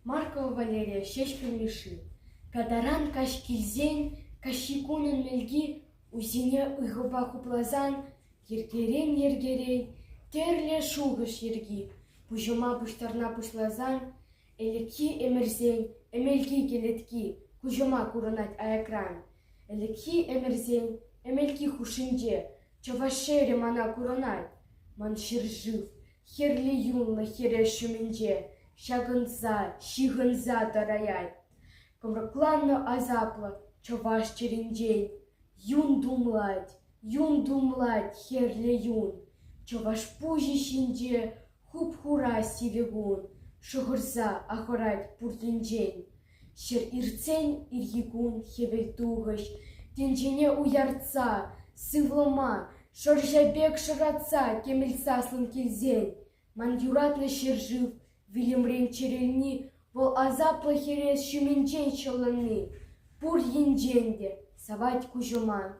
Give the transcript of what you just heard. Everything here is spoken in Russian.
Маркова Валерия щечком миши. Кадаран каш килзен, кащикунын мелги, узине ыгыба хуплазан, ергерен, терле шугыш ерги, пужома пуштарна пушлазан, элеки эмерзен, эмелки келетки, кужома куронать аякран. Элеки эмерзен, эмелки хушинже, чавашере мана куронать, ман ширжив, херли юнла хере шуменже, шагынза, шигынза тараяй. Комракланно азапла, чаваш черенджень, юн думлать, херле юн, чаваш пужи шинже, хуп-хура сивегун, шогырза ахорать пуртенджень. Шер ирцень иргигун хевельтугыш, тенджене уярца, сывлома, шоржабек шараца, кемельсаслын килзень, ман юратно шержив, вилимрен черельни, вол азапла херес шуменджень чоланни, пур ендженде, савать кужоман.